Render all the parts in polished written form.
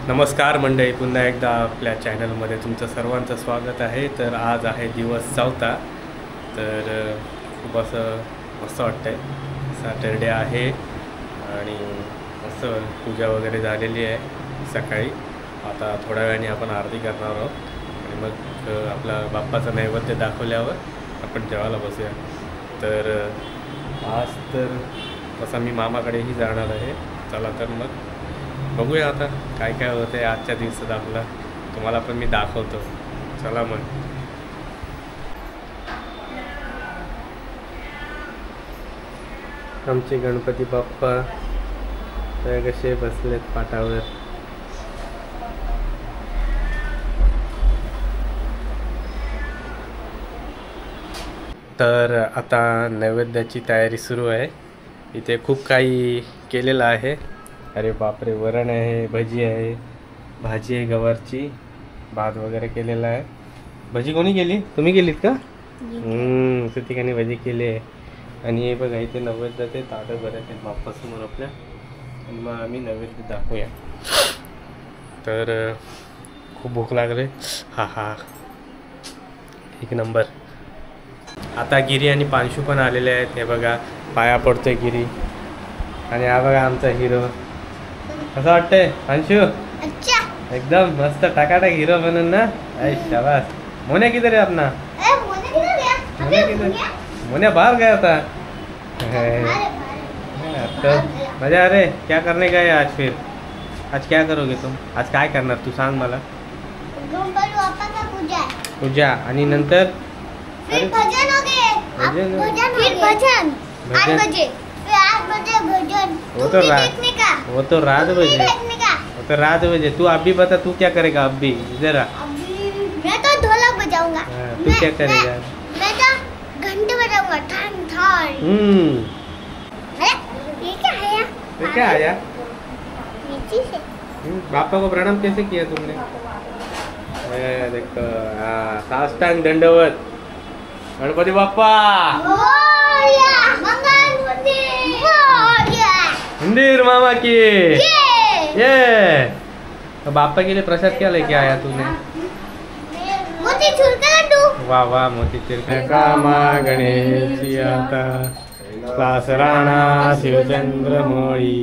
नमस्कार मंडळी, पुन्हा एकदा आपल्या चॅनलमध्ये तुमचं सर्वांचं स्वागत आहे. तर आज आहे दिवस 4था. तर खूप असं मस्त वाटतं आहे. सॅटर्डे आहे आणि मस्त पूजा वगैरे झालेली आहे सकाळी. आता थोड्या वेळाने आपण आरती करणार आहोत आणि मग आपला बाप्पाचा नैवेद्य दाखवल्यावर आपण जेवायला बसूया. तर आज तर तसा मी मामाकडेही जाणार आहे. चला तर मग बघूया आता काय काय होतं आहे आजच्या दिवसात. आपला तुम्हाला पण मी दाखवतो. चला मग. आमचे गणपती बाप्पा कसे बसलेत पाटावर. तर आता नैवेद्याची तयारी सुरू आहे. इथे खूप काही केलेलं आहे. अरे बापरे, वरण आहे, भजी आहे, भाजी आहे गवारची, भात वगैरे केलेला आहे. भजी कोणी केली? तुम्ही केलीत का? सुतिकाने भजी केली आहे. आणि हे बघा इथे नैवेद्याचे ताटं बरे आहेत बाप्पासमोर आपल्या. आणि मग आम्ही नैवेद्य दाखवूया. तर खूप भूक लागले. हा एक नंबर. आता गिरी आणि पांशू पण आलेले आहेत. हे बघा पाया पडतोय गिरी. आणि हा बघा आमचा हिरो. कसं वाटतंय अंशू? एकदम मस्त टाकाटाक हिरो बनून ना. शाबास. मोन्या किधर है अपना? मोन्या बाहर गया था. तो मजा आ रहे. क्या करने गए आज? फिर आज क्या करोगे तुम? आज काय करणार तू सांग मला. पूजा आणि नंतर वो तो रात बजे. तू अभी बता, तू क्या करेगा अभी? जरा मैं तो ढोलक बजाऊंगा. तू क्या करेगा? मैं तो घंटे बजाऊंगा. ठन ठन. ये क्या आया? नीचे से. बापा को प्रणाम कैसे किया तुमने? देखो साष्टांग दंडवत. गणपती बाप्पा मंदिर मामा की ये. तो बाप्पा के लिए प्रसाद क्या लेके आया तूने? मोतीचूर का लड्डू. वाह वाह, मोतीचूर का. कामा गणेश आता क्लास राणा शिवचंद्र मोळी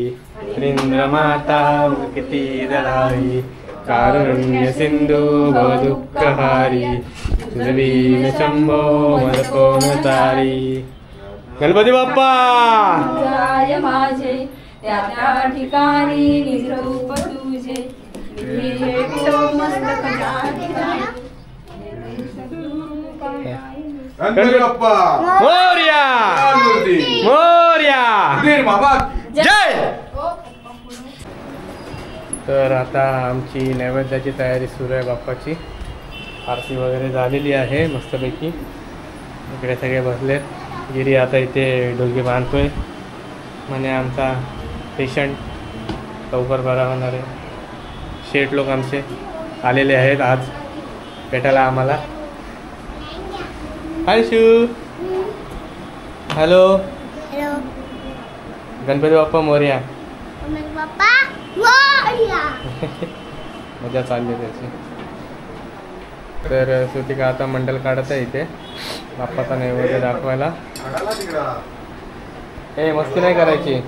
इंद्र माता मुक्ती दळाई कारुण्य सिंधू दुःखहारी भीम शंभो मरकोण तारी. गणपती बाप्पा माझे त्या त्या ठिकाणी निजरूप तुझे. गणपती बाप्पा मोरया मोरया जय. तर आता आमची नैवेद्याची तयारी सुरू आहे. बाप्पाची आरती वगैरे झालेली आहे मस्तपैकी. इकडे सगळे बसलेत. गिरी आता इथे डोके बांधतोय. म्हणजे आमचा पेशंट लवकर बरा होणार आहे. शेठ लोक आमचे आलेले आहेत आज भेटायला आम्हाला. हाय शू. हॅलो. गणपती बाप्पा मोरया. मजा चालली त्याची. तर सुतिका आता मंडल काढत आहे इथे बाप्पाचा नैवेद्य दाखवायला. हे मस्ती नाही करायची.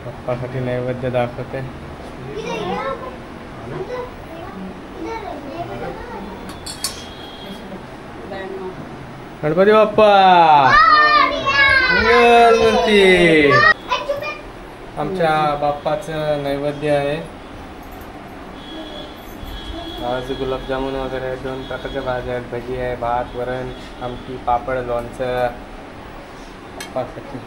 बाप्पासाठी नैवेद्य दाखवते. गणपती बाप्पा मंगलमूर्ती. आमच्या बाप्पाचं नैवेद्य आहे. आज गुलाबजामुन वगैरे आहेत. 2 प्रकारच्या भाज्या आहेत. भजी आहे, भात, वरण, आमटी, पापड, लोणचं बाप्पासाठी.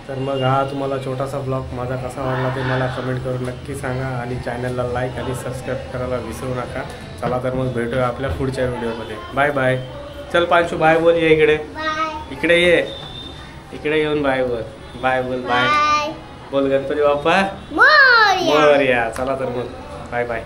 तर मग हा तुम्हाला छोटासा ब्लॉग माझा कसा वाटला ते मला कमेंट करून नक्की सांगा. आणि चॅनलला लाईक आणि सबस्क्राईब करायला विसरू नका. चला तर मग भेटूया आपल्या पुढच्या व्हिडिओमध्ये. Bye bye. चल पांशू बाय बोल. ये इकडे. इकडे ये. इकडे येऊन बाय बोल. बाय बोल. बाय बोल. गणपती बाप्पा मोरया. चला तर मग बाय बाय.